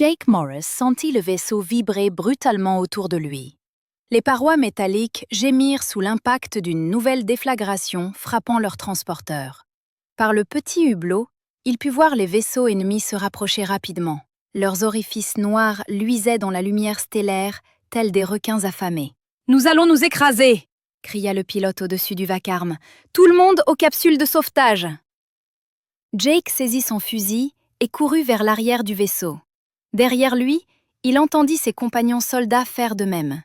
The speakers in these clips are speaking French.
Jake Morris sentit le vaisseau vibrer brutalement autour de lui. Les parois métalliques gémirent sous l'impact d'une nouvelle déflagration frappant leur transporteur. Par le petit hublot, il put voir les vaisseaux ennemis se rapprocher rapidement. Leurs orifices noirs luisaient dans la lumière stellaire, tels des requins affamés. « Nous allons nous écraser !» cria le pilote au-dessus du vacarme. « Tout le monde aux capsules de sauvetage !» Jake saisit son fusil et courut vers l'arrière du vaisseau. Derrière lui, il entendit ses compagnons soldats faire de même.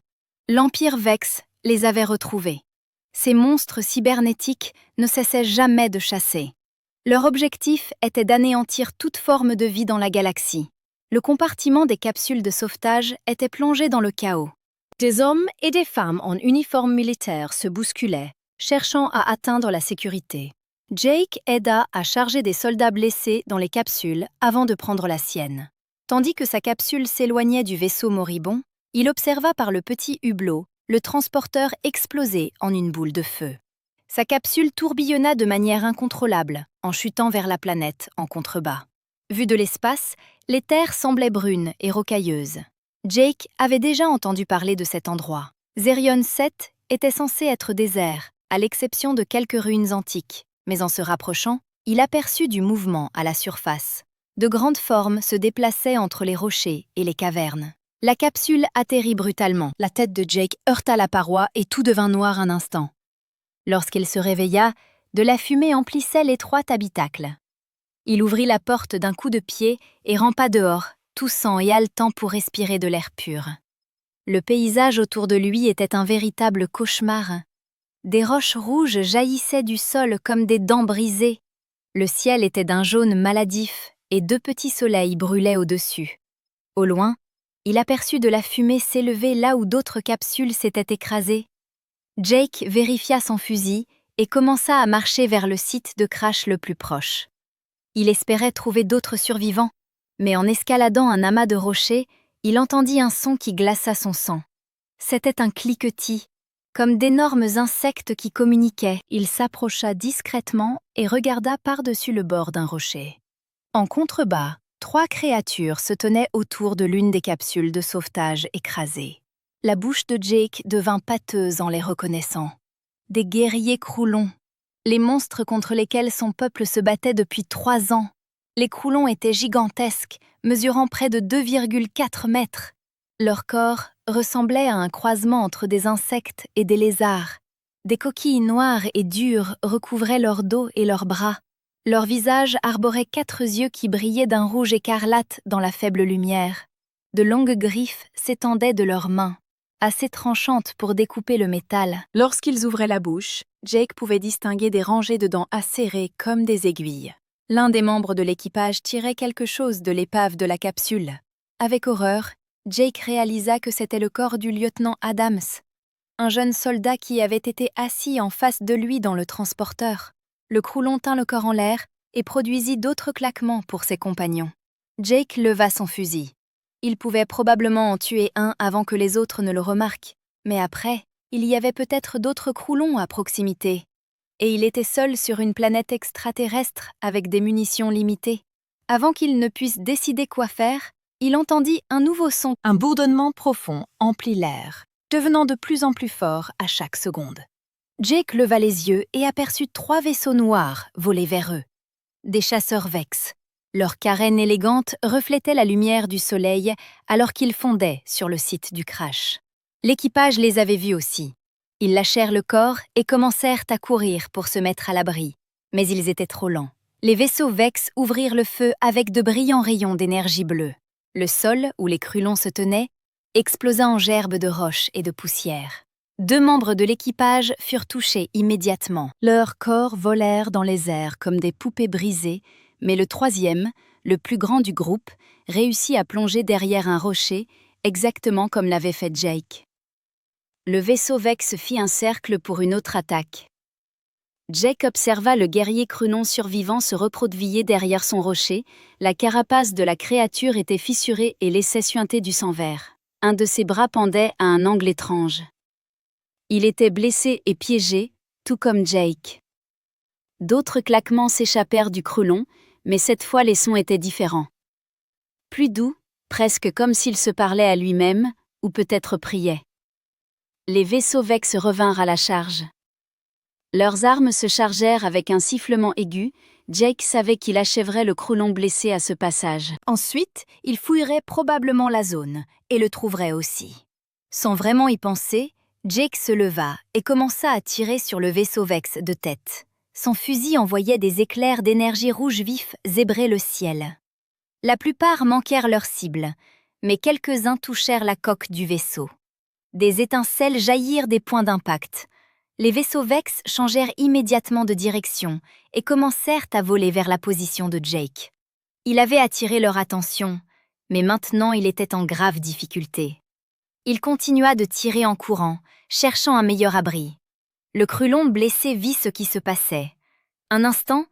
L'Empire Vex les avait retrouvés. Ces monstres cybernétiques ne cessaient jamais de chasser. Leur objectif était d'anéantir toute forme de vie dans la galaxie. Le compartiment des capsules de sauvetage était plongé dans le chaos. Des hommes et des femmes en uniforme militaire se bousculaient, cherchant à atteindre la sécurité. Jake aida à charger des soldats blessés dans les capsules avant de prendre la sienne. Tandis que sa capsule s'éloignait du vaisseau moribond, il observa par le petit hublot le transporteur exploser en une boule de feu. Sa capsule tourbillonna de manière incontrôlable, en chutant vers la planète en contrebas. Vu de l'espace, les terres semblaient brunes et rocailleuses. Jake avait déjà entendu parler de cet endroit. Zerion 7 était censé être désert, à l'exception de quelques ruines antiques, mais en se rapprochant, il aperçut du mouvement à la surface. De grandes formes se déplaçaient entre les rochers et les cavernes. La capsule atterrit brutalement. La tête de Jake heurta la paroi et tout devint noir un instant. Lorsqu'il se réveilla, de la fumée emplissait l'étroit habitacle. Il ouvrit la porte d'un coup de pied et rampa dehors, toussant et haletant pour respirer de l'air pur. Le paysage autour de lui était un véritable cauchemar. Des roches rouges jaillissaient du sol comme des dents brisées. Le ciel était d'un jaune maladif et deux petits soleils brûlaient au-dessus. Au loin, il aperçut de la fumée s'élever là où d'autres capsules s'étaient écrasées. Jake vérifia son fusil et commença à marcher vers le site de crash le plus proche. Il espérait trouver d'autres survivants, mais en escaladant un amas de rochers, il entendit un son qui glaça son sang. C'était un cliquetis, comme d'énormes insectes qui communiquaient. Il s'approcha discrètement et regarda par-dessus le bord d'un rocher. En contrebas, 3 créatures se tenaient autour de l'une des capsules de sauvetage écrasées. La bouche de Jake devint pâteuse en les reconnaissant. Des guerriers croulons, les monstres contre lesquels son peuple se battait depuis 3 ans. Les croulons étaient gigantesques, mesurant près de 2,4 mètres. Leur corps ressemblait à un croisement entre des insectes et des lézards. Des coquilles noires et dures recouvraient leur dos et leurs bras. Leur visage arborait 4 yeux qui brillaient d'un rouge écarlate dans la faible lumière. De longues griffes s'étendaient de leurs mains, assez tranchantes pour découper le métal. Lorsqu'ils ouvraient la bouche, Jake pouvait distinguer des rangées de dents acérées comme des aiguilles. L'un des membres de l'équipage tirait quelque chose de l'épave de la capsule. Avec horreur, Jake réalisa que c'était le corps du lieutenant Adams, un jeune soldat qui avait été assis en face de lui dans le transporteur. Le croulon tint le corps en l'air et produisit d'autres claquements pour ses compagnons. Jake leva son fusil. Il pouvait probablement en tuer un avant que les autres ne le remarquent, mais après, il y avait peut-être d'autres croulons à proximité. Et il était seul sur une planète extraterrestre avec des munitions limitées. Avant qu'il ne puisse décider quoi faire, il entendit un nouveau son. Un bourdonnement profond emplit l'air, devenant de plus en plus fort à chaque seconde. Jake leva les yeux et aperçut 3 vaisseaux noirs voler vers eux. Des chasseurs Vex. Leur carène élégante reflétait la lumière du soleil alors qu'ils fondaient sur le site du crash. L'équipage les avait vus aussi. Ils lâchèrent le corps et commencèrent à courir pour se mettre à l'abri. Mais ils étaient trop lents. Les vaisseaux Vex ouvrirent le feu avec de brillants rayons d'énergie bleue. Le sol, où les crulons se tenaient, explosa en gerbes de roches et de poussière. 2 membres de l'équipage furent touchés immédiatement. Leurs corps volèrent dans les airs comme des poupées brisées, mais le 3e, le plus grand du groupe, réussit à plonger derrière un rocher, exactement comme l'avait fait Jake. Le vaisseau Vex fit un cercle pour une autre attaque. Jake observa le guerrier crunon survivant se recroqueviller derrière son rocher. La carapace de la créature était fissurée et laissait suinter du sang vert. Un de ses bras pendait à un angle étrange. Il était blessé et piégé, tout comme Jake. D'autres claquements s'échappèrent du crulon, mais cette fois les sons étaient différents. Plus doux, presque comme s'il se parlait à lui-même, ou peut-être priait. Les vaisseaux Vex revinrent à la charge. Leurs armes se chargèrent avec un sifflement aigu. Jake savait qu'il achèverait le Krulon blessé à ce passage. Ensuite, il fouillerait probablement la zone, et le trouverait aussi. Sans vraiment y penser, Jake se leva et commença à tirer sur le vaisseau Vex de tête. Son fusil envoyait des éclairs d'énergie rouge vif zébrer le ciel. La plupart manquèrent leur cible, mais quelques-uns touchèrent la coque du vaisseau. Des étincelles jaillirent des points d'impact. Les vaisseaux Vex changèrent immédiatement de direction et commencèrent à voler vers la position de Jake. Il avait attiré leur attention, mais maintenant il était en grave difficulté. Il continua de tirer en courant, cherchant un meilleur abri. Le Krulon blessé vit ce qui se passait. Un instant,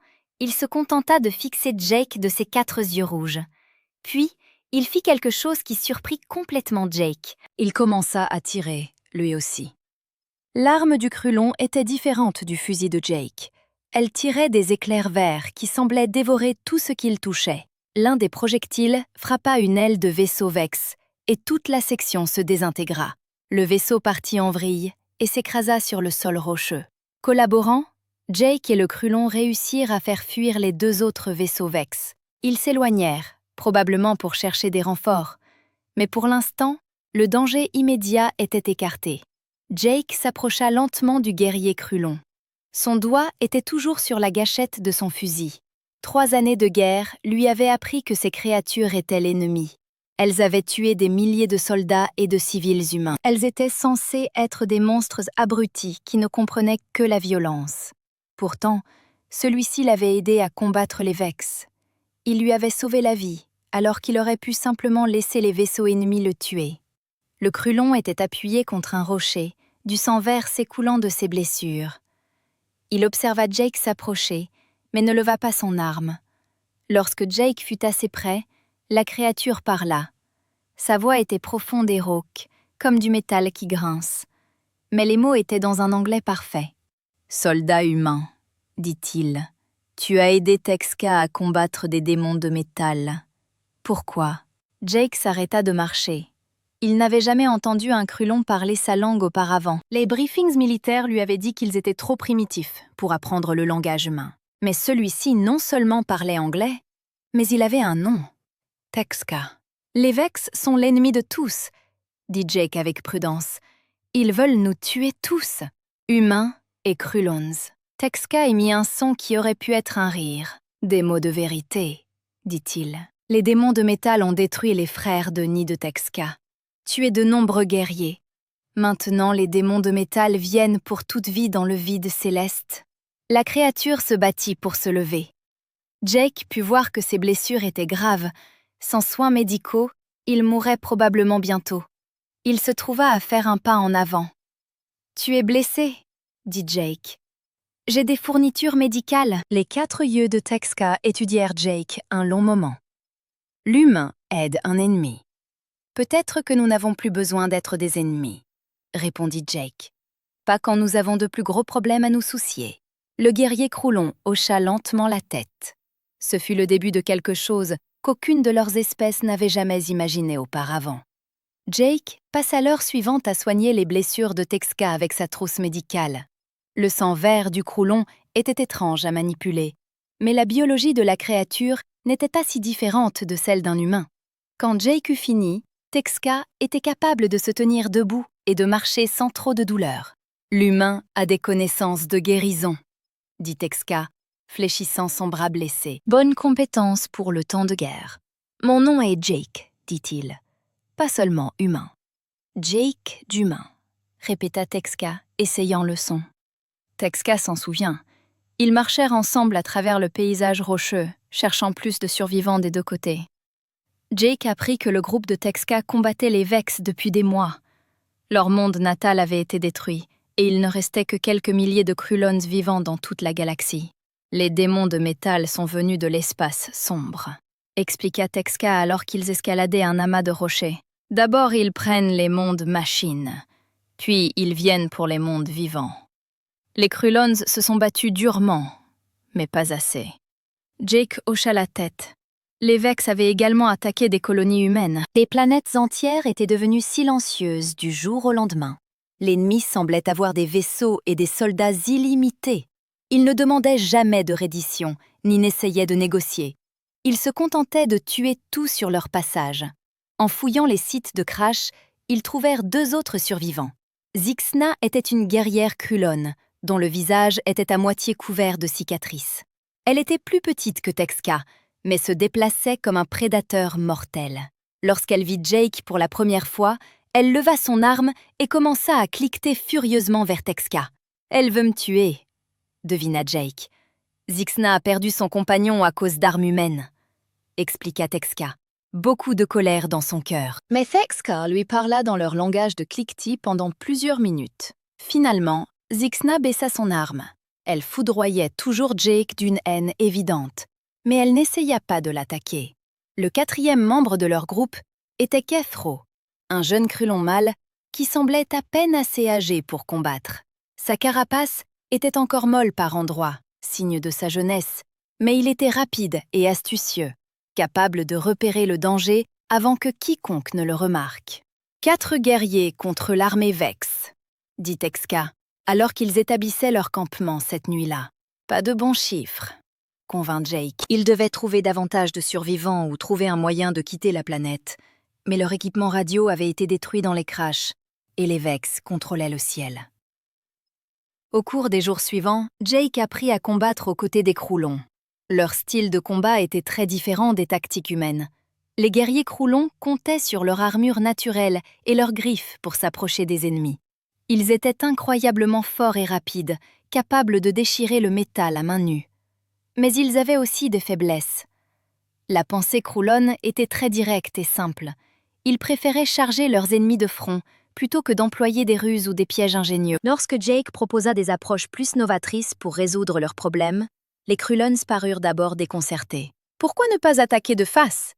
il se contenta de fixer Jake de ses 4 yeux rouges. Puis, il fit quelque chose qui surprit complètement Jake. Il commença à tirer, lui aussi. L'arme du Krulon était différente du fusil de Jake. Elle tirait des éclairs verts qui semblaient dévorer tout ce qu'il touchait. L'un des projectiles frappa une aile de vaisseau Vex, et toute la section se désintégra. Le vaisseau partit en vrille et s'écrasa sur le sol rocheux. Collaborant, Jake et le Krulon réussirent à faire fuir les 2 autres vaisseaux Vex. Ils s'éloignèrent, probablement pour chercher des renforts. Mais pour l'instant, le danger immédiat était écarté. Jake s'approcha lentement du guerrier Krulon. Son doigt était toujours sur la gâchette de son fusil. 3 années de guerre lui avaient appris que ces créatures étaient l'ennemi. Elles avaient tué des milliers de soldats et de civils humains. Elles étaient censées être des monstres abrutis qui ne comprenaient que la violence. Pourtant, celui-ci l'avait aidé à combattre les Vex. Il lui avait sauvé la vie, alors qu'il aurait pu simplement laisser les vaisseaux ennemis le tuer. Le Krulon était appuyé contre un rocher, du sang vert s'écoulant de ses blessures. Il observa Jake s'approcher, mais ne leva pas son arme. Lorsque Jake fut assez près, la créature parla. Sa voix était profonde et rauque, comme du métal qui grince. Mais les mots étaient dans un anglais parfait. « Soldat humain, dit-il, tu as aidé Texka à combattre des démons de métal. Pourquoi ?» Jake s'arrêta de marcher. Il n'avait jamais entendu un Krulon parler sa langue auparavant. Les briefings militaires lui avaient dit qu'ils étaient trop primitifs pour apprendre le langage humain. Mais celui-ci non seulement parlait anglais, mais il avait un nom. Texka. Les Vex sont l'ennemi de tous, dit Jake avec prudence. Ils veulent nous tuer tous, humains et Krulons. Texka émit un son qui aurait pu être un rire. Des mots de vérité, dit-il. Les démons de métal ont détruit les frères de Nid de Texka. Tué de nombreux guerriers. Maintenant, les démons de métal viennent pour toute vie dans le vide céleste. La créature se battit pour se lever. Jake put voir que ses blessures étaient graves. Sans soins médicaux, il mourrait probablement bientôt. Il se trouva à faire un pas en avant. « Tu es blessé » dit Jake. « J'ai des fournitures médicales. » Les 4 yeux de Texka étudièrent Jake un long moment. « L'humain aide un ennemi. Peut-être que nous n'avons plus besoin d'être des ennemis, » répondit Jake. « Pas quand nous avons de plus gros problèmes à nous soucier. » Le guerrier Krulon hocha lentement la tête. Ce fut le début de quelque chose qu'aucune de leurs espèces n'avait jamais imaginé auparavant. Jake passa l'heure suivante à soigner les blessures de Texka avec sa trousse médicale. Le sang vert du Krulon était étrange à manipuler, mais la biologie de la créature n'était pas si différente de celle d'un humain. Quand Jake eut fini, Texka était capable de se tenir debout et de marcher sans trop de douleur. « L'humain a des connaissances de guérison », dit Texka, fléchissant son bras blessé. « Bonne compétence pour le temps de guerre. Mon nom est Jake, dit-il. Pas seulement humain. »« Jake d'humain », répéta Texka, essayant le son. Texka s'en souvient. Ils marchèrent ensemble à travers le paysage rocheux, cherchant plus de survivants des 2 côtés. Jake apprit que le groupe de Texka combattait les Vex depuis des mois. Leur monde natal avait été détruit, et il ne restait que quelques milliers de Krulons vivant dans toute la galaxie. Les démons de métal sont venus de l'espace sombre, expliqua Texka alors qu'ils escaladaient un amas de rochers. D'abord, ils prennent les mondes machines, puis ils viennent pour les mondes vivants. Les Krulons se sont battus durement, mais pas assez. Jake hocha la tête. Les Vex avaient également attaqué des colonies humaines. Des planètes entières étaient devenues silencieuses du jour au lendemain. L'ennemi semblait avoir des vaisseaux et des soldats illimités. Il ne demandait jamais de reddition, ni n'essayait de négocier. Ils se contentaient de tuer tout sur leur passage. En fouillant les sites de crash, ils trouvèrent 2 autres survivants. Zixna était une guerrière Krulon, dont le visage était à moitié couvert de cicatrices. Elle était plus petite que Texka, mais se déplaçait comme un prédateur mortel. Lorsqu'elle vit Jake pour la première fois, elle leva son arme et commença à cliqueter furieusement vers Texka. « Elle veut me tuer », devina Jake. « Zixna a perdu son compagnon à cause d'armes humaines », expliqua Texka, beaucoup de colère dans son cœur. Mais Texka lui parla dans leur langage de cliquetis pendant plusieurs minutes. Finalement, Zixna baissa son arme. Elle foudroyait toujours Jake d'une haine évidente, mais elle n'essaya pas de l'attaquer. Le 4e membre de leur groupe était Kefro, un jeune Krulon mâle qui semblait à peine assez âgé pour combattre. Sa carapace était encore molle par endroits, signe de sa jeunesse, mais il était rapide et astucieux, capable de repérer le danger avant que quiconque ne le remarque. 4 guerriers contre l'armée Vex, dit Texka, alors qu'ils établissaient leur campement cette nuit-là. Pas de bons chiffres, convint Jake. Ils devaient trouver davantage de survivants ou trouver un moyen de quitter la planète. Mais leur équipement radio avait été détruit dans les crashs, et les Vex contrôlaient le ciel. Au cours des jours suivants, Jake apprit à combattre aux côtés des Krulons. Leur style de combat était très différent des tactiques humaines. Les guerriers Krulons comptaient sur leur armure naturelle et leurs griffes pour s'approcher des ennemis. Ils étaient incroyablement forts et rapides, capables de déchirer le métal à main nue. Mais ils avaient aussi des faiblesses. La pensée Krulon était très directe et simple. Ils préféraient charger leurs ennemis de front, plutôt que d'employer des ruses ou des pièges ingénieux. Lorsque Jake proposa des approches plus novatrices pour résoudre leurs problèmes, les Krulons parurent d'abord déconcertés. « Pourquoi ne pas attaquer de face ?»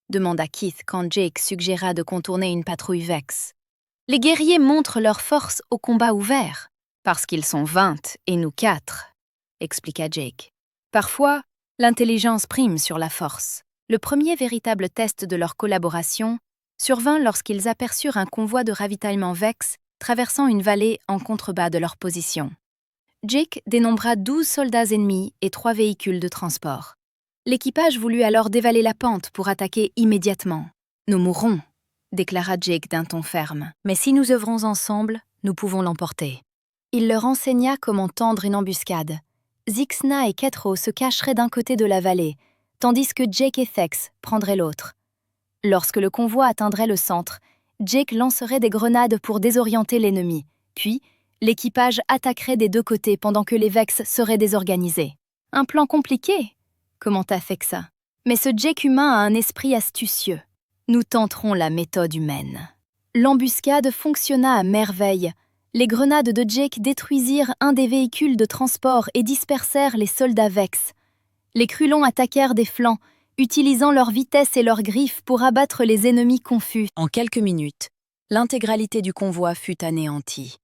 demanda Keith quand Jake suggéra de contourner une patrouille Vex. « Les guerriers montrent leur force au combat ouvert, parce qu'ils sont 20 et nous 4, expliqua Jake. Parfois, l'intelligence prime sur la force. Le premier véritable test de leur collaboration survint lorsqu'ils aperçurent un convoi de ravitaillement Vex traversant une vallée en contrebas de leur position. Jake dénombra 12 soldats ennemis et 3 véhicules de transport. L'équipage voulut alors dévaler la pente pour attaquer immédiatement. « Nous mourrons », déclara Jake d'un ton ferme. « Mais si nous œuvrons ensemble, nous pouvons l'emporter. » Il leur enseigna comment tendre une embuscade. Zixna et Kefro se cacheraient d'un côté de la vallée, tandis que Jake et Thex prendraient l'autre. Lorsque le convoi atteindrait le centre, Jake lancerait des grenades pour désorienter l'ennemi, puis l'équipage attaquerait des 2 côtés pendant que les Vex seraient désorganisés. « Un plan compliqué », commenta Thexa. « Mais ce Jake humain a un esprit astucieux. Nous tenterons la méthode humaine. » L'embuscade fonctionna à merveille. Les grenades de Jake détruisirent un des véhicules de transport et dispersèrent les soldats Vex. Les Krulons attaquèrent des flancs, utilisant leur vitesse et leurs griffes pour abattre les ennemis confus. En quelques minutes, l'intégralité du convoi fut anéantie.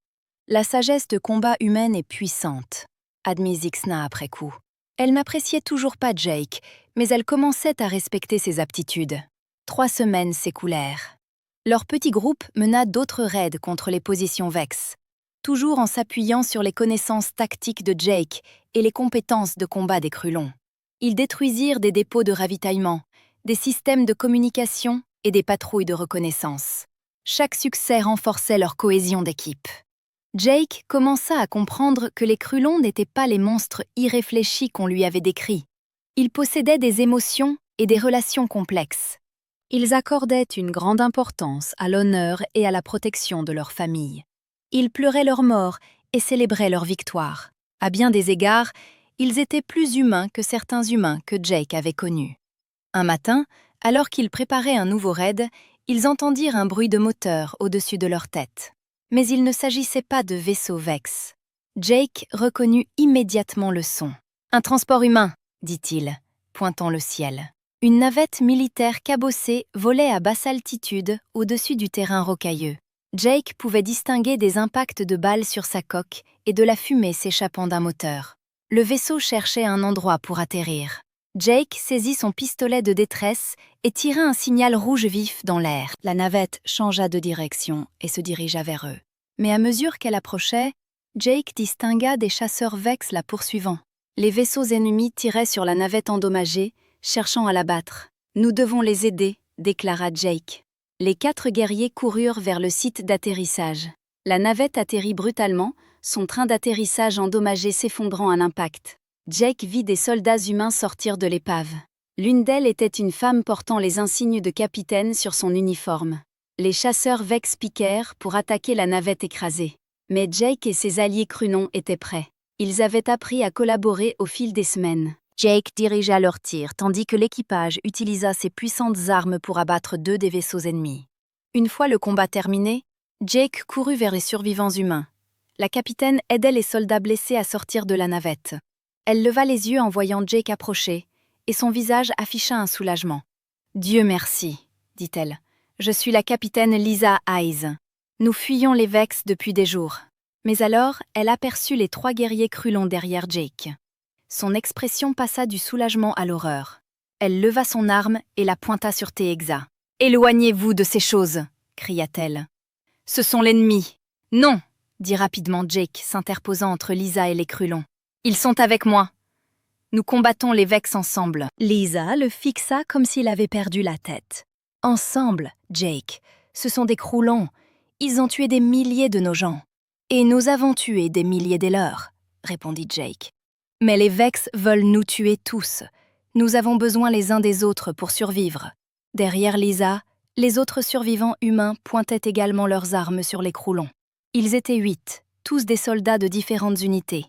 La sagesse de combat humaine est puissante, admit Zixna après coup. Elle n'appréciait toujours pas Jake, mais elle commençait à respecter ses aptitudes. 3 semaines s'écoulèrent. Leur petit groupe mena d'autres raids contre les positions Vex, toujours en s'appuyant sur les connaissances tactiques de Jake et les compétences de combat des Krulons. Ils détruisirent des dépôts de ravitaillement, des systèmes de communication et des patrouilles de reconnaissance. Chaque succès renforçait leur cohésion d'équipe. Jake commença à comprendre que les Krulons n'étaient pas les monstres irréfléchis qu'on lui avait décrits. Ils possédaient des émotions et des relations complexes. Ils accordaient une grande importance à l'honneur et à la protection de leur famille. Ils pleuraient leur mort et célébraient leur victoire. À bien des égards, ils étaient plus humains que certains humains que Jake avait connus. Un matin, alors qu'ils préparaient un nouveau raid, ils entendirent un bruit de moteur au-dessus de leur tête. Mais il ne s'agissait pas de vaisseau Vex. Jake reconnut immédiatement le son. « Un transport humain », dit-il, pointant le ciel. Une navette militaire cabossée volait à basse altitude au-dessus du terrain rocailleux. Jake pouvait distinguer des impacts de balles sur sa coque et de la fumée s'échappant d'un moteur. Le vaisseau cherchait un endroit pour atterrir. Jake saisit son pistolet de détresse et tira un signal rouge vif dans l'air. La navette changea de direction et se dirigea vers eux. Mais à mesure qu'elle approchait, Jake distingua des chasseurs Vex la poursuivant. Les vaisseaux ennemis tiraient sur la navette endommagée, cherchant à l'abattre. « Nous devons les aider », déclara Jake. Les 4 guerriers coururent vers le site d'atterrissage. La navette atterrit brutalement, son train d'atterrissage endommagé s'effondrant à l'impact. Jake vit des soldats humains sortir de l'épave. L'une d'elles était une femme portant les insignes de capitaine sur son uniforme. Les chasseurs Vex piquèrent pour attaquer la navette écrasée. Mais Jake et ses alliés Crunon étaient prêts. Ils avaient appris à collaborer au fil des semaines. Jake dirigea leurs tirs tandis que l'équipage utilisa ses puissantes armes pour abattre 2 des vaisseaux ennemis. Une fois le combat terminé, Jake courut vers les survivants humains. La capitaine aidait les soldats blessés à sortir de la navette. Elle leva les yeux en voyant Jake approcher, et son visage afficha un soulagement. « Dieu merci », dit-elle. « Je suis la capitaine Lisa Hayes. Nous fuyons les Vex depuis des jours. » Mais alors, elle aperçut les 3 guerriers Crulons derrière Jake. Son expression passa du soulagement à l'horreur. Elle leva son arme et la pointa sur Texa. « Éloignez-vous de ces choses !» cria-t-elle. « Ce sont l'ennemi. »« Non !» dit rapidement Jake, s'interposant entre Lisa et les Crulons. « Ils sont avec moi. Nous combattons les Vex ensemble. » Lisa le fixa comme s'il avait perdu la tête. « Ensemble, Jake. Ce sont des Crulons. Ils ont tué des milliers de nos gens. Et nous avons tué des milliers des leurs, » répondit Jake. « Mais les Vex veulent nous tuer tous. Nous avons besoin les uns des autres pour survivre. » Derrière Lisa, les autres survivants humains pointaient également leurs armes sur les Crulons. Ils étaient 8, tous des soldats de différentes unités.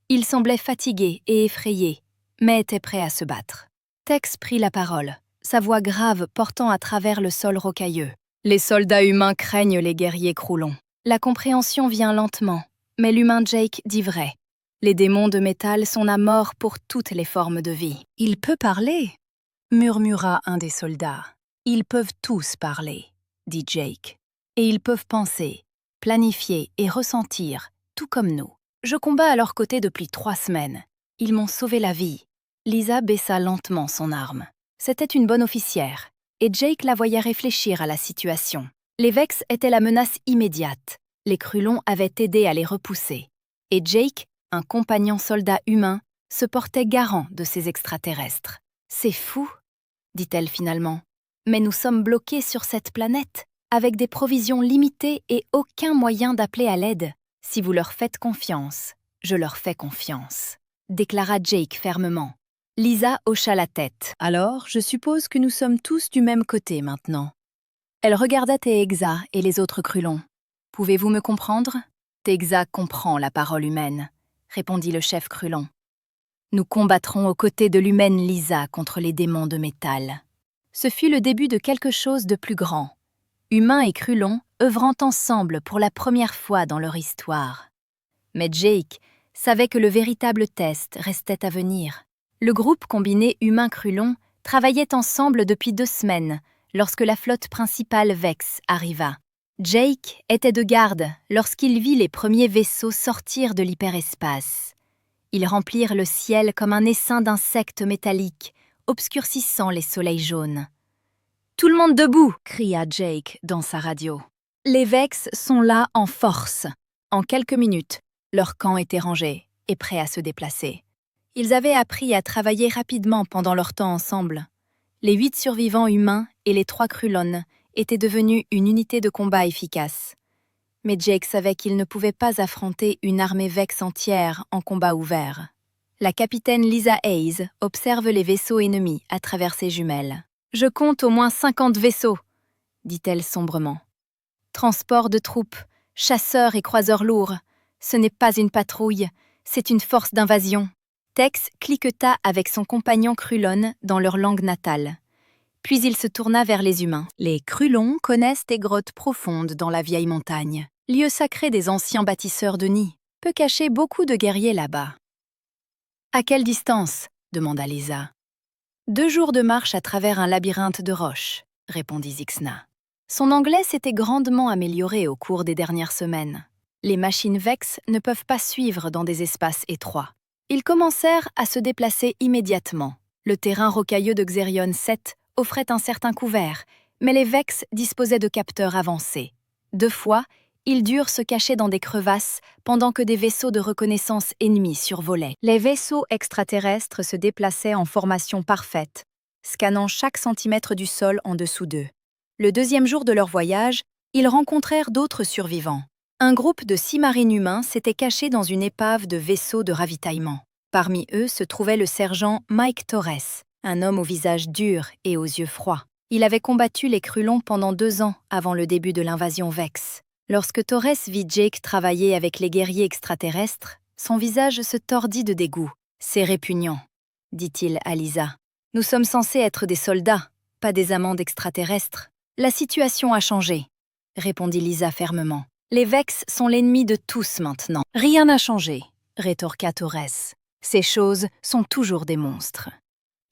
Ils semblaient fatigués et effrayés, mais étaient prêts à se battre. Tex prit la parole, sa voix grave portant à travers le sol rocailleux. « Les soldats humains craignent les guerriers Crulons. La compréhension vient lentement, mais l'humain Jake dit vrai. Les démons de métal sont à mort pour toutes les formes de vie. »« Il peut parler » murmura un des soldats. « Ils peuvent tous parler, » dit Jake. « Et ils peuvent penser, planifier et ressentir, tout comme nous. Je combats à leur côté depuis 3 semaines. Ils m'ont sauvé la vie. » Lisa baissa lentement son arme. C'était une bonne officière, et Jake la voyait réfléchir à la situation. Les Vex étaient la menace immédiate. Les Crulons avaient aidé à les repousser. Et Jake, un compagnon soldat humain, se portait garant de ces extraterrestres. « C'est fou, » dit-elle finalement. « Mais nous sommes bloqués sur cette planète, avec des provisions limitées et aucun moyen d'appeler à l'aide. Si vous leur faites confiance, je leur fais confiance, » déclara Jake fermement. Lisa hocha la tête. « Alors, je suppose que nous sommes tous du même côté maintenant. » Elle regarda Texa et les autres Crulons. « Pouvez-vous me comprendre ?» « Texa comprend la parole humaine, » répondit le chef Crulon. « Nous combattrons aux côtés de l'humaine Lisa contre les démons de métal. » Ce fut le début de quelque chose de plus grand. Humains et Crulons œuvrant ensemble pour la première fois dans leur histoire. Mais Jake savait que le véritable test restait à venir. Le groupe combiné humain-Crulon travaillait ensemble depuis 2 semaines, lorsque la flotte principale Vex arriva. Jake était de garde lorsqu'il vit les premiers vaisseaux sortir de l'hyperespace. Ils remplirent le ciel comme un essaim d'insectes métalliques, obscurcissant les soleils jaunes. « Tout le monde debout !» cria Jake dans sa radio. « Les Vex sont là en force. » En quelques minutes, leur camp était rangé et prêt à se déplacer. Ils avaient appris à travailler rapidement pendant leur temps ensemble. Les 8 survivants humains et les 3 Crulons étaient devenus une unité de combat efficace. Mais Jake savait qu'il ne pouvait pas affronter une armée Vex entière en combat ouvert. La capitaine Lisa Hayes observe les vaisseaux ennemis à travers ses jumelles. « Je compte au moins 50 vaisseaux, » dit-elle sombrement. « Transport de troupes, chasseurs et croiseurs lourds. Ce n'est pas une patrouille, c'est une force d'invasion. » Tex cliqueta avec son compagnon Crulon dans leur langue natale. Puis il se tourna vers les humains. Les Crulons connaissent des grottes profondes dans la vieille montagne, lieu sacré des anciens bâtisseurs de nids, peut cacher beaucoup de guerriers là-bas. « À quelle distance ?» demanda Lisa. « 2 jours de marche à travers un labyrinthe de roches, » répondit Zixna. Son anglais s'était grandement amélioré au cours des dernières semaines. Les machines Vex ne peuvent pas suivre dans des espaces étroits. Ils commencèrent à se déplacer immédiatement, Le terrain rocailleux de Xerion 7 offrait un certain couvert, mais les Vex disposaient de capteurs avancés. 2 fois, ils durent se cacher dans des crevasses pendant que des vaisseaux de reconnaissance ennemis survolaient. Les vaisseaux extraterrestres se déplaçaient en formation parfaite, scannant chaque centimètre du sol en dessous d'eux. Le 2e jour de leur voyage, ils rencontrèrent d'autres survivants. Un groupe de 6 marines humains s'était caché dans une épave de vaisseaux de ravitaillement. Parmi eux se trouvait le sergent Mike Torres, un homme au visage dur et aux yeux froids. Il avait combattu les Krulons pendant 2 ans avant le début de l'invasion Vex. Lorsque Torres vit Jake travailler avec les guerriers extraterrestres, son visage se tordit de dégoût. « C'est répugnant », dit-il à Lisa. « Nous sommes censés être des soldats, pas des amants d'extraterrestres. »« La situation a changé », répondit Lisa fermement. « Les Vex sont l'ennemi de tous maintenant. »« Rien n'a changé », rétorqua Torres. « Ces choses sont toujours des monstres.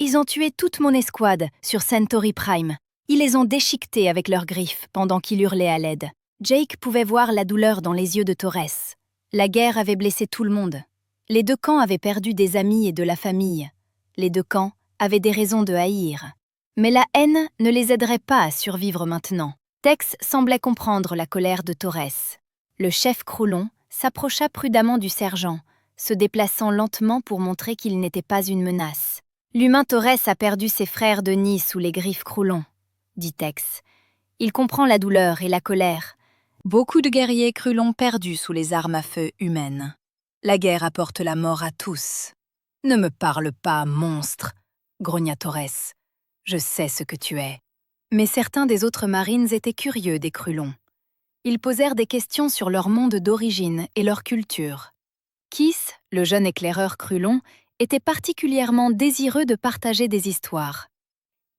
Ils ont tué toute mon escouade sur Centauri Prime. Ils les ont déchiquetés avec leurs griffes pendant qu'ils hurlaient à l'aide. » Jake pouvait voir la douleur dans les yeux de Torres. La guerre avait blessé tout le monde. Les 2 camps avaient perdu des amis et de la famille. Les 2 camps avaient des raisons de haïr. Mais la haine ne les aiderait pas à survivre maintenant. Tex semblait comprendre la colère de Torres. Le chef Krulon s'approcha prudemment du sergent, se déplaçant lentement pour montrer qu'il n'était pas une menace. « L'humain Torres a perdu ses frères de nid sous les griffes Krulon, » dit Tex. « Il comprend la douleur et la colère. Beaucoup de guerriers Krulons perdus sous les armes à feu humaines. La guerre apporte la mort à tous. »« Ne me parle pas, monstre !» grogna Torres. « Je sais ce que tu es. » Mais certains des autres marines étaient curieux des Krulons. Ils posèrent des questions sur leur monde d'origine et leur culture. Kiss, le jeune éclaireur Krulon, était particulièrement désireux de partager des histoires.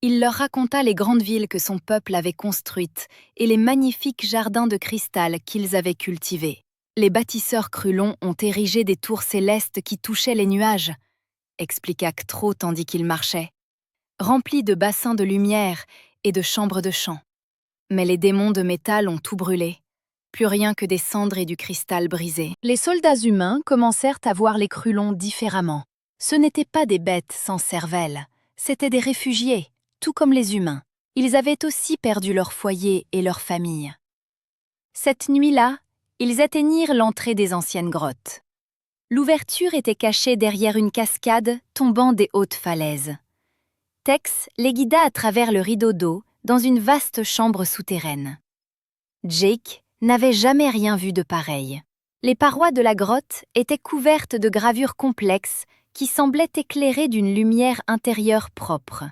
Il leur raconta les grandes villes que son peuple avait construites et les magnifiques jardins de cristal qu'ils avaient cultivés. Les bâtisseurs Krulons ont érigé des tours célestes qui touchaient les nuages, expliqua Ktro tandis qu'il marchait, remplis de bassins de lumière et de chambres de chant. Mais les démons de métal ont tout brûlé, plus rien que des cendres et du cristal brisé. Les soldats humains commencèrent à voir les Krulons différemment. Ce n'étaient pas des bêtes sans cervelle, c'étaient des réfugiés. Tout comme les humains, ils avaient aussi perdu leur foyer et leur famille. Cette nuit-là, ils atteignirent l'entrée des anciennes grottes. L'ouverture était cachée derrière une cascade tombant des hautes falaises. Tex les guida à travers le rideau d'eau dans une vaste chambre souterraine. Jake n'avait jamais rien vu de pareil. Les parois de la grotte étaient couvertes de gravures complexes qui semblaient éclairées d'une lumière intérieure propre.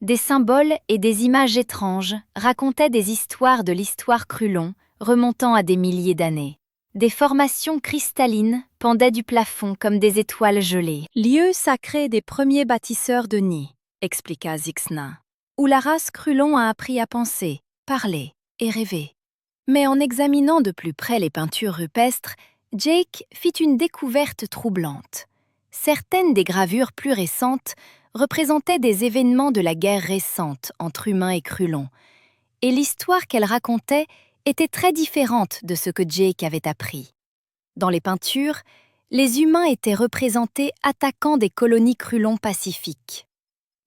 Des symboles et des images étranges racontaient des histoires de l'histoire Krulon remontant à des milliers d'années. Des formations cristallines pendaient du plafond comme des étoiles gelées. « Lieu sacré des premiers bâtisseurs de nids », expliqua Zixna, où la race Krulon a appris à penser, parler et rêver. Mais en examinant de plus près les peintures rupestres, Jake fit une découverte troublante. Certaines des gravures plus récentes représentaient des événements de la guerre récente entre humains et Krulons, et l'histoire qu'elles racontaient était très différente de ce que Jake avait appris. Dans les peintures, les humains étaient représentés attaquant des colonies Krulons pacifiques.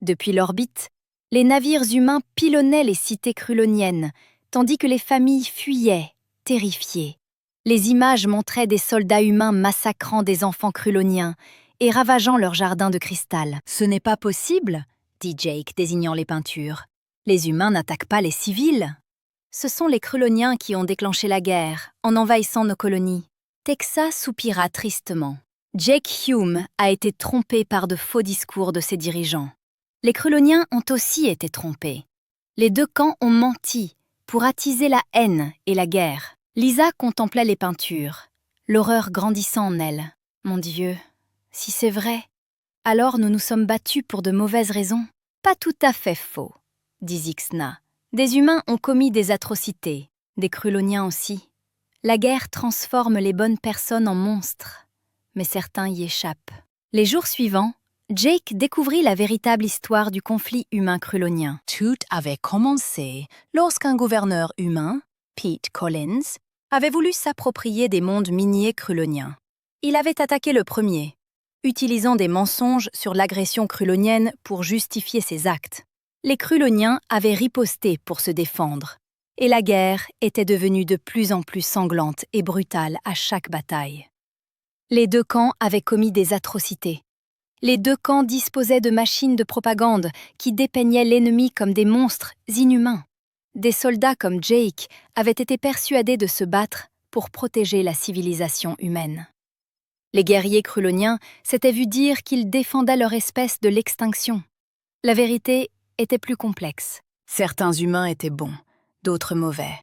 Depuis l'orbite, les navires humains pilonnaient les cités kruloniennes, tandis que les familles fuyaient, terrifiées. Les images montraient des soldats humains massacrant des enfants kruloniens et ravageant leurs jardins de cristal. « Ce n'est pas possible », dit Jake, désignant les peintures. « Les humains n'attaquent pas les civils. Ce sont les Kruloniens qui ont déclenché la guerre, en envahissant nos colonies. » Texa soupira tristement. Jake Hume a été trompé par de faux discours de ses dirigeants. Les Kruloniens ont aussi été trompés. Les 2 camps ont menti pour attiser la haine et la guerre. Lisa contemplait les peintures, l'horreur grandissant en elle. « Mon Dieu, si c'est vrai, alors nous nous sommes battus pour de mauvaises raisons. » « Pas tout à fait faux, » dit Zixna. « Des humains ont commis des atrocités, des Kruloniens aussi. La guerre transforme les bonnes personnes en monstres, mais certains y échappent. » Les jours suivants, Jake découvrit la véritable histoire du conflit humain-krulonien. Tout avait commencé lorsqu'un gouverneur humain, Pete Collins, avait voulu s'approprier des mondes miniers kruloniens. Il avait attaqué le premier, utilisant des mensonges sur l'agression krulonienne pour justifier ses actes. Les Kruloniens avaient riposté pour se défendre, et la guerre était devenue de plus en plus sanglante et brutale à chaque bataille. Les deux camps avaient commis des atrocités. Les deux camps disposaient de machines de propagande qui dépeignaient l'ennemi comme des monstres inhumains. Des soldats comme Jake avaient été persuadés de se battre pour protéger la civilisation humaine. Les guerriers kruloniens s'étaient vus dire qu'ils défendaient leur espèce de l'extinction. La vérité était plus complexe. Certains humains étaient bons, d'autres mauvais.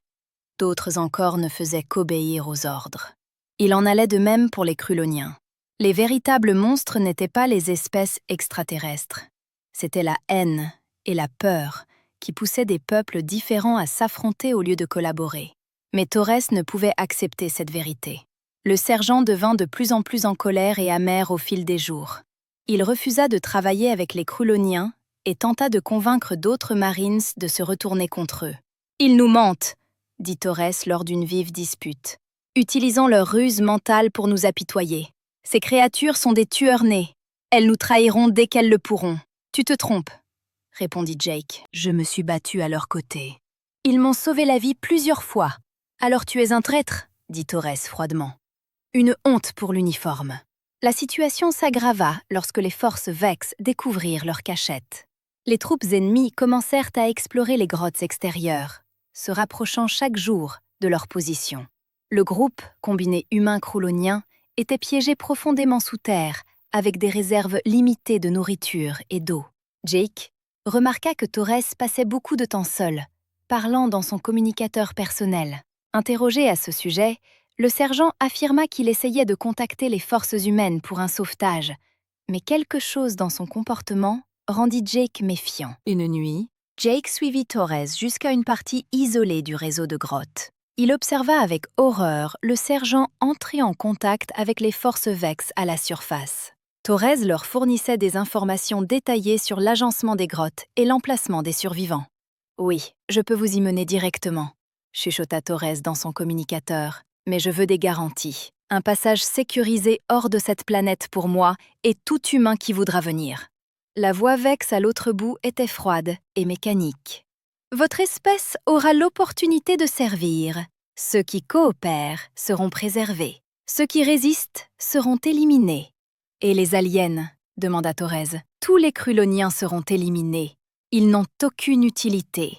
D'autres encore ne faisaient qu'obéir aux ordres. Il en allait de même pour les kruloniens. Les véritables monstres n'étaient pas les espèces extraterrestres. C'était la haine et la peur qui poussaient des peuples différents à s'affronter au lieu de collaborer. Mais Torres ne pouvait accepter cette vérité. Le sergent devint de plus en plus en colère et amer au fil des jours. Il refusa de travailler avec les kruloniens et tenta de convaincre d'autres Marines de se retourner contre eux. « Ils nous mentent !» dit Torres lors d'une vive dispute, utilisant leur ruse mentale pour nous apitoyer. « Ces créatures sont des tueurs nés. Elles nous trahiront dès qu'elles le pourront. »« Tu te trompes !» répondit Jake. « Je me suis battu à leur côté. Ils m'ont sauvé la vie plusieurs fois. Alors tu es un traître !» dit Torres froidement. Une honte pour l'uniforme. La situation s'aggrava lorsque les forces Vex découvrirent leur cachette. Les troupes ennemies commencèrent à explorer les grottes extérieures, se rapprochant chaque jour de leur position. Le groupe, combiné humain-krulonien, était piégé profondément sous terre, avec des réserves limitées de nourriture et d'eau. Jake remarqua que Torres passait beaucoup de temps seul, parlant dans son communicateur personnel. Interrogé à ce sujet, le sergent affirma qu'il essayait de contacter les forces humaines pour un sauvetage, mais quelque chose dans son comportement rendit Jake méfiant. Une nuit, Jake suivit Torres jusqu'à une partie isolée du réseau de grottes. Il observa avec horreur le sergent entrer en contact avec les forces Vex à la surface. Torres leur fournissait des informations détaillées sur l'agencement des grottes et l'emplacement des survivants. « Oui, je peux vous y mener directement », chuchota Torres dans son communicateur. « Mais je veux des garanties. Un passage sécurisé hors de cette planète pour moi et tout humain qui voudra venir. » La voix Vex à l'autre bout était froide et mécanique. « Votre espèce aura l'opportunité de servir. Ceux qui coopèrent seront préservés. Ceux qui résistent seront éliminés. »« Et les aliens ?» demanda Torres. « Tous les kruloniens seront éliminés. Ils n'ont aucune utilité. »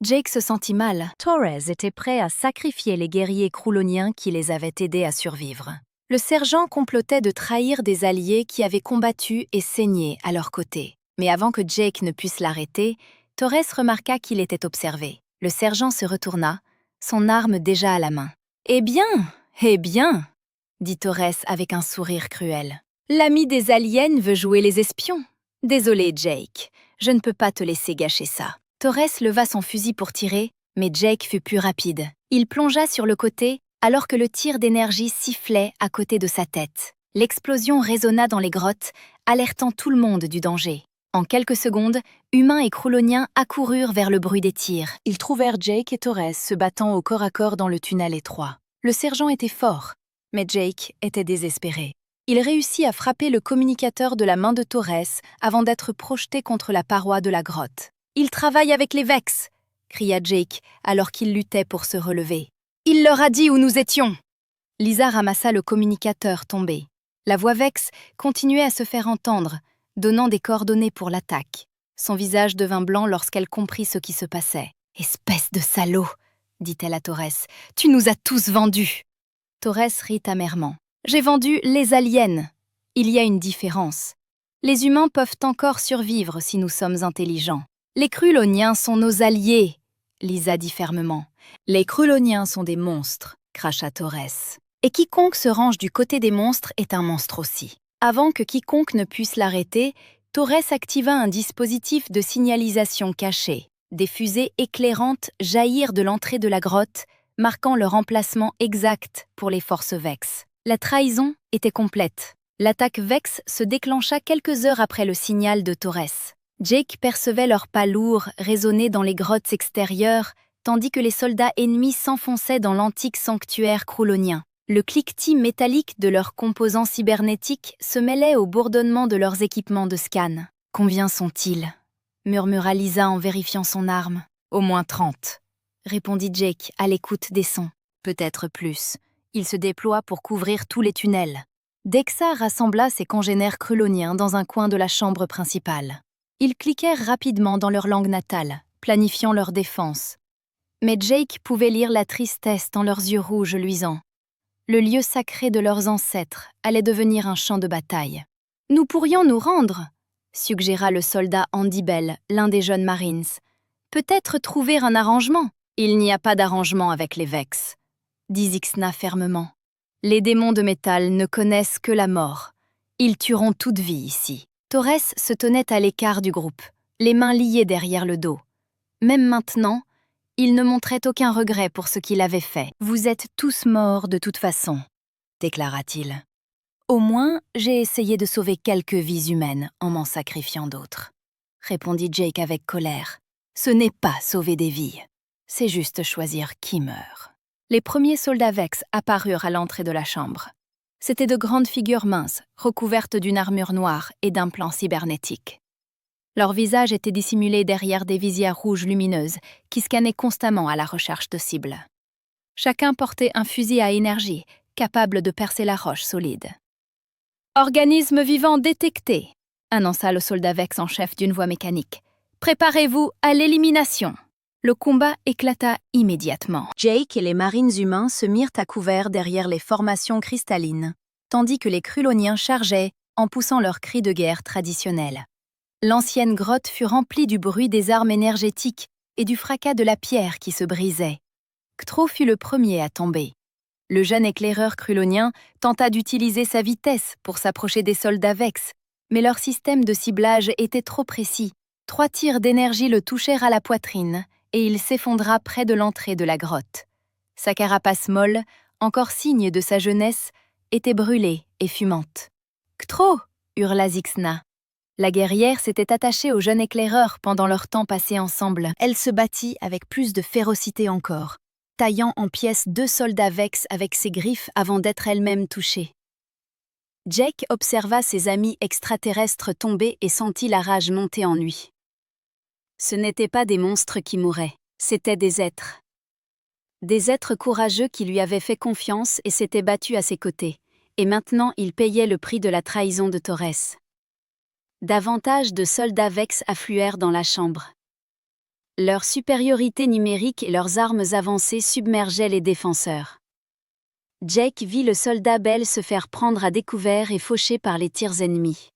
Jake se sentit mal. Torres était prêt à sacrifier les guerriers kruloniens qui les avaient aidés à survivre. Le sergent complotait de trahir des alliés qui avaient combattu et saigné à leur côté. Mais avant que Jake ne puisse l'arrêter, Torres remarqua qu'il était observé. Le sergent se retourna, son arme déjà à la main. « Eh bien, dit Torres avec un sourire cruel. « L'ami des aliens veut jouer les espions. Désolé, Jake, je ne peux pas te laisser gâcher ça. » Torres leva son fusil pour tirer, mais Jake fut plus rapide. Il plongea sur le côté alors que le tir d'énergie sifflait à côté de sa tête. L'explosion résonna dans les grottes, alertant tout le monde du danger. En quelques secondes, humains et kruloniens accoururent vers le bruit des tirs. Ils trouvèrent Jake et Torres se battant au corps à corps dans le tunnel étroit. Le sergent était fort, mais Jake était désespéré. Il réussit à frapper le communicateur de la main de Torres avant d'être projeté contre la paroi de la grotte. « Il travaille avec les Vex !» cria Jake alors qu'il luttait pour se relever. « Il leur a dit où nous étions !» Lisa ramassa le communicateur tombé. La voix Vex continuait à se faire entendre, donnant des coordonnées pour l'attaque. Son visage devint blanc lorsqu'elle comprit ce qui se passait. « Espèce de salaud !» dit-elle à Torres. « Tu nous as tous vendus !» Torres rit amèrement. « J'ai vendu les aliens. Il y a une différence. Les humains peuvent encore survivre si nous sommes intelligents. Les kruloniens sont nos alliés, Lisa dit fermement. Les kruloniens sont des monstres, cracha Torres. Et quiconque se range du côté des monstres est un monstre aussi. Avant que quiconque ne puisse l'arrêter, Torres activa un dispositif de signalisation caché. Des fusées éclairantes jaillirent de l'entrée de la grotte, marquant leur emplacement exact pour les forces Vex. La trahison était complète. L'attaque Vex se déclencha quelques heures après le signal de Torres. Jake percevait leurs pas lourds résonner dans les grottes extérieures, tandis que les soldats ennemis s'enfonçaient dans l'antique sanctuaire krulonien. Le cliquetis métallique de leurs composants cybernétiques se mêlait au bourdonnement de leurs équipements de scan. « Combien sont-ils » murmura Lisa en vérifiant son arme. « Au moins 30, répondit Jake à l'écoute des sons. « Peut-être plus. » Il se déploie pour couvrir tous les tunnels. Dexa rassembla ses congénères kruloniens dans un coin de la chambre principale. Ils cliquèrent rapidement dans leur langue natale, planifiant leur défense. Mais Jake pouvait lire la tristesse dans leurs yeux rouges luisants. Le lieu sacré de leurs ancêtres allait devenir un champ de bataille. « Nous pourrions nous rendre », suggéra le soldat Andy Bell, l'un des jeunes Marines. « Peut-être trouver un arrangement. » « Il n'y a pas d'arrangement avec les Vex, » dit Zixna fermement. « Les démons de métal ne connaissent que la mort. Ils tueront toute vie ici. » Torres se tenait à l'écart du groupe, les mains liées derrière le dos. Même maintenant, il ne montrait aucun regret pour ce qu'il avait fait. « Vous êtes tous morts de toute façon, » déclara-t-il. « Au moins, j'ai essayé de sauver quelques vies humaines en m'en sacrifiant d'autres, » répondit Jake avec colère. « Ce n'est pas sauver des vies, c'est juste choisir qui meurt. » Les premiers soldats Vex apparurent à l'entrée de la chambre. C'étaient de grandes figures minces, recouvertes d'une armure noire et d'un plan cybernétique. Leurs visages étaient dissimulés derrière des visières rouges lumineuses qui scannaient constamment à la recherche de cibles. Chacun portait un fusil à énergie, capable de percer la roche solide. « Organisme vivant détecté », annonça le soldat Vex en chef d'une voix mécanique. « Préparez-vous à l'élimination !» Le combat éclata immédiatement. Jake et les marines humains se mirent à couvert derrière les formations cristallines, tandis que les kruloniens chargeaient en poussant leurs cris de guerre traditionnels. L'ancienne grotte fut remplie du bruit des armes énergétiques et du fracas de la pierre qui se brisait. Ktro fut le premier à tomber. Le jeune éclaireur krulonien tenta d'utiliser sa vitesse pour s'approcher des soldats Vex, mais leur système de ciblage était trop précis. 3 tirs d'énergie le touchèrent à la poitrine et il s'effondra près de l'entrée de la grotte. Sa carapace molle, encore signe de sa jeunesse, était brûlée et fumante. « Ktro !» hurla Zixna. La guerrière s'était attachée au jeune éclaireur pendant leur temps passé ensemble. Elle se battit avec plus de férocité encore, taillant en pièces 2 soldats Vex avec ses griffes avant d'être elle-même touchée. Jake observa ses amis extraterrestres tomber et sentit la rage monter en lui. Ce n'étaient pas des monstres qui mouraient, c'étaient des êtres. Des êtres courageux qui lui avaient fait confiance et s'étaient battus à ses côtés, et maintenant ils payaient le prix de la trahison de Torres. Davantage de soldats Vex affluèrent dans la chambre. Leur supériorité numérique et leurs armes avancées submergeaient les défenseurs. Jake vit le soldat Bell se faire prendre à découvert et faucher par les tirs ennemis.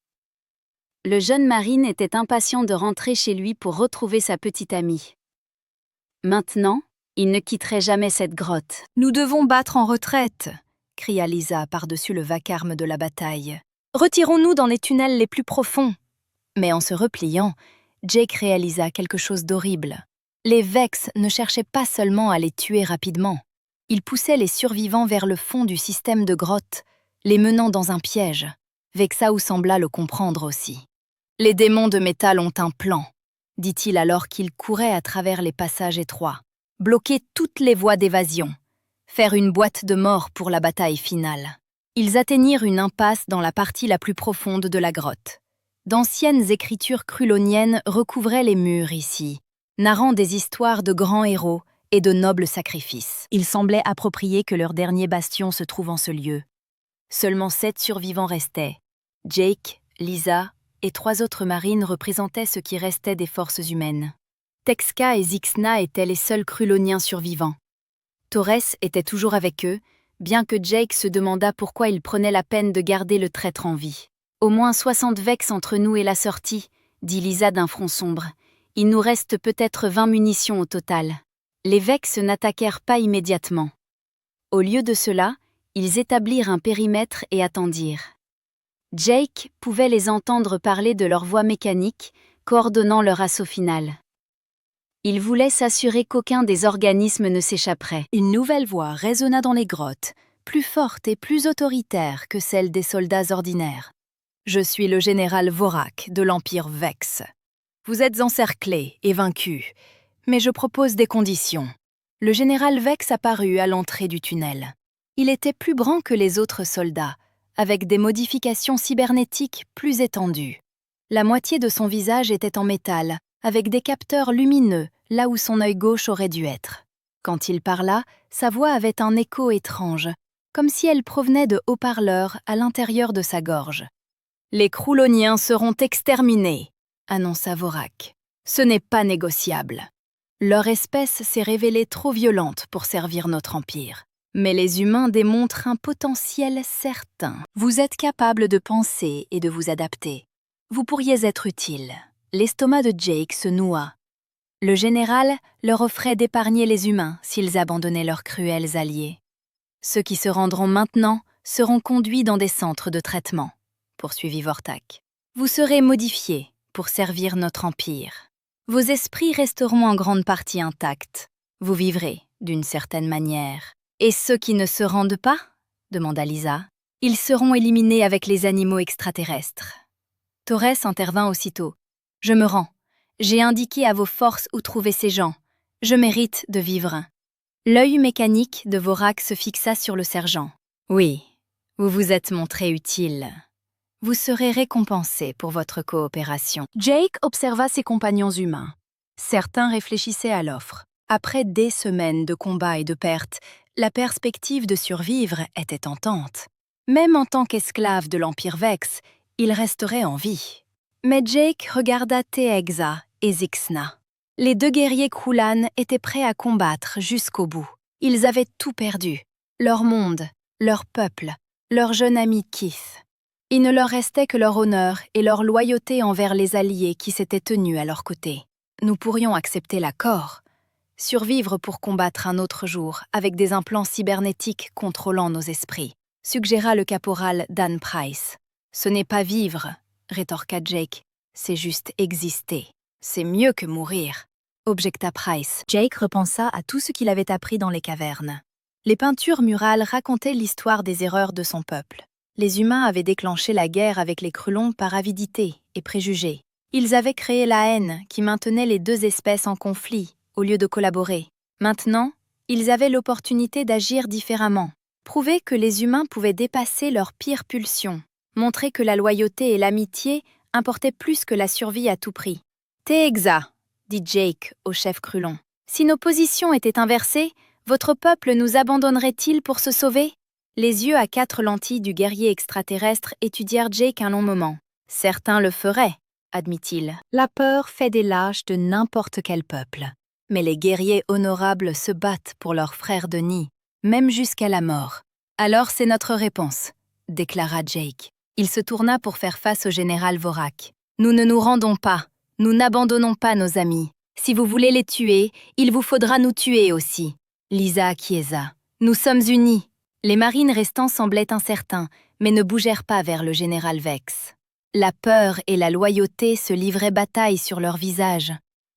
Le jeune marine était impatient de rentrer chez lui pour retrouver sa petite amie. Maintenant, il ne quitterait jamais cette grotte. « Nous devons battre en retraite !» cria Lisa par-dessus le vacarme de la bataille. « Retirons-nous dans les tunnels les plus profonds !» Mais en se repliant, Jake réalisa quelque chose d'horrible. Les Vex ne cherchaient pas seulement à les tuer rapidement. Ils poussaient les survivants vers le fond du système de grotte, les menant dans un piège. Vexaou sembla le comprendre aussi. « Les démons de métal ont un plan », dit-il alors qu'il courait à travers les passages étroits. « Bloquer toutes les voies d'évasion. Faire une boîte de mort pour la bataille finale. » Ils atteignirent une impasse dans la partie la plus profonde de la grotte. D'anciennes écritures kruloniennes recouvraient les murs ici, narrant des histoires de grands héros et de nobles sacrifices. Il semblait approprié que leur dernier bastion se trouve en ce lieu. Seulement 7 survivants restaient. Jake, Lisa et 3 autres marines représentaient ce qui restait des forces humaines. Texka et Zixna étaient les seuls kruloniens survivants. Torres était toujours avec eux, bien que Jake se demanda pourquoi il prenait la peine de garder le traître en vie. « Au moins 60 Vex entre nous et la sortie », dit Lisa d'un front sombre. « Il nous reste peut-être 20 munitions au total. » Les Vex n'attaquèrent pas immédiatement. Au lieu de cela, ils établirent un périmètre et attendirent. Jake pouvait les entendre parler de leur voix mécanique, coordonnant leur assaut final. Il voulait s'assurer qu'aucun des organismes ne s'échapperait. Une nouvelle voix résonna dans les grottes, plus forte et plus autoritaire que celle des soldats ordinaires. « Je suis le général Vorak de l'Empire Vex. Vous êtes encerclés et vaincus, mais je propose des conditions. » Le général Vex apparut à l'entrée du tunnel. Il était plus grand que les autres soldats, avec des modifications cybernétiques plus étendues. La moitié de son visage était en métal, avec des capteurs lumineux là où son œil gauche aurait dû être. Quand il parla, sa voix avait un écho étrange, comme si elle provenait de haut-parleurs à l'intérieur de sa gorge. « Les Crouloniens seront exterminés », annonça Vorak. « Ce n'est pas négociable. Leur espèce s'est révélée trop violente pour servir notre empire. Mais les humains démontrent un potentiel certain. Vous êtes capable de penser et de vous adapter. Vous pourriez être utile. » L'estomac de Jake se noua. Le général leur offrait d'épargner les humains s'ils abandonnaient leurs cruels alliés. Ceux qui se rendront maintenant seront conduits dans des centres de traitement, poursuivit Vortak. Vous serez modifiés pour servir notre empire. Vos esprits resteront en grande partie intacts. Vous vivrez d'une certaine manière. Et ceux qui ne se rendent pas, demanda Lisa, ils seront éliminés avec les animaux extraterrestres. Torres intervint aussitôt. Je me rends. J'ai indiqué à vos forces où trouver ces gens. Je mérite de vivre. L'œil mécanique de Vorak se fixa sur le sergent. Oui, vous vous êtes montré utile. Vous serez récompensé pour votre coopération. Jake observa ses compagnons humains. Certains réfléchissaient à l'offre. Après des semaines de combats et de pertes, la perspective de survivre était tentante. Même en tant qu'esclave de l'Empire Vex, il resterait en vie. Mais Jake regarda Teegza et Zixna. Les deux guerriers Krulan étaient prêts à combattre jusqu'au bout. Ils avaient tout perdu. Leur monde, leur peuple, leur jeune ami Keith. Il ne leur restait que leur honneur et leur loyauté envers les alliés qui s'étaient tenus à leur côté. Nous pourrions accepter l'accord. Survivre pour combattre un autre jour avec des implants cybernétiques contrôlant nos esprits, suggéra le caporal Dan Price. Ce n'est pas vivre, rétorqua Jake. C'est juste exister. C'est mieux que mourir, objecta Price. Jake repensa à tout ce qu'il avait appris dans les cavernes. Les peintures murales racontaient l'histoire des erreurs de son peuple. Les humains avaient déclenché la guerre avec les Krulons par avidité et préjugés. Ils avaient créé la haine qui maintenait les deux espèces en conflit, au lieu de collaborer. Maintenant, ils avaient l'opportunité d'agir différemment, prouver que les humains pouvaient dépasser leurs pires pulsions, montrer que la loyauté et l'amitié importaient plus que la survie à tout prix. « Teegza », dit Jake au chef Krulon, « si nos positions étaient inversées, votre peuple nous abandonnerait-il pour se sauver ?» Les yeux à 4 lentilles du guerrier extraterrestre étudièrent Jake un long moment. « Certains le feraient », admit-il. « La peur fait des lâches de n'importe quel peuple. Mais les guerriers honorables se battent pour leurs frères de nid, même jusqu'à la mort. Alors c'est notre réponse, déclara Jake. Il se tourna pour faire face au général Vorak. Nous ne nous rendons pas, nous n'abandonnons pas nos amis. Si vous voulez les tuer, il vous faudra nous tuer aussi. Lisa acquiesça. Nous sommes unis. Les marines restants semblaient incertains, mais ne bougèrent pas vers le général Vex. La peur et la loyauté se livraient bataille sur leurs visages.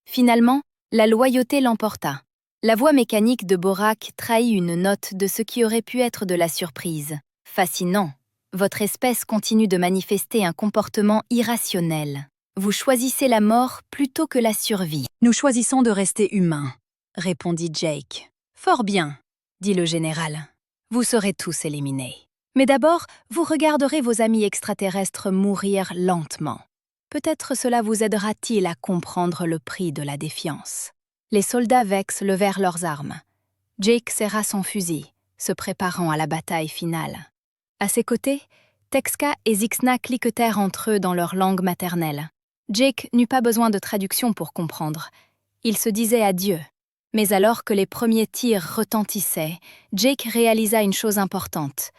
Finalement, la loyauté l'emporta. La voix mécanique de Borak trahit une note de ce qui aurait pu être de la surprise. Fascinant. Votre espèce continue de manifester un comportement irrationnel. Vous choisissez la mort plutôt que la survie. Nous choisissons de rester humains, répondit Jake. Fort bien, dit le général. Vous serez tous éliminés. Mais d'abord, vous regarderez vos amis extraterrestres mourir lentement. Peut-être cela vous aidera-t-il à comprendre le prix de la défiance. Les soldats Vex levèrent leurs armes. Jake serra son fusil, se préparant à la bataille finale. À ses côtés, Texka et Zixna cliquetèrent entre eux dans leur langue maternelle. Jake n'eut pas besoin de traduction pour comprendre. Il se disait adieu. Mais alors que les premiers tirs retentissaient, Jake réalisa une chose importante.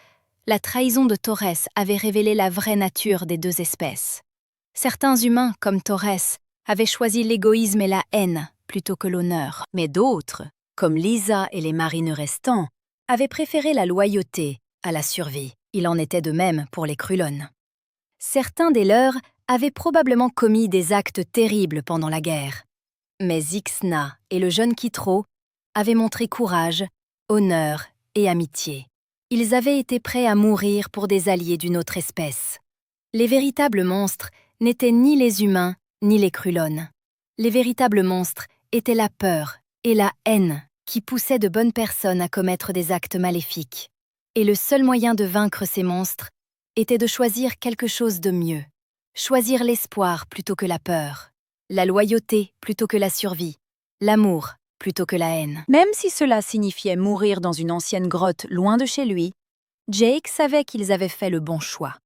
La trahison de Torres avait révélé la vraie nature des deux espèces. Certains humains, comme Torres, avaient choisi l'égoïsme et la haine plutôt que l'honneur. Mais d'autres, comme Lisa et les marines restants, avaient préféré la loyauté à la survie. Il en était de même pour les Krulon. Certains des leurs avaient probablement commis des actes terribles pendant la guerre. Mais Zixna et le jeune Kitro avaient montré courage, honneur et amitié. Ils avaient été prêts à mourir pour des alliés d'une autre espèce. Les véritables monstres n'étaient ni les humains ni les Krulon. Les véritables monstres étaient la peur et la haine qui poussaient de bonnes personnes à commettre des actes maléfiques. Et le seul moyen de vaincre ces monstres était de choisir quelque chose de mieux. Choisir l'espoir plutôt que la peur, la loyauté plutôt que la survie, l'amour plutôt que la haine. Même si cela signifiait mourir dans une ancienne grotte loin de chez lui, Jake savait qu'ils avaient fait le bon choix.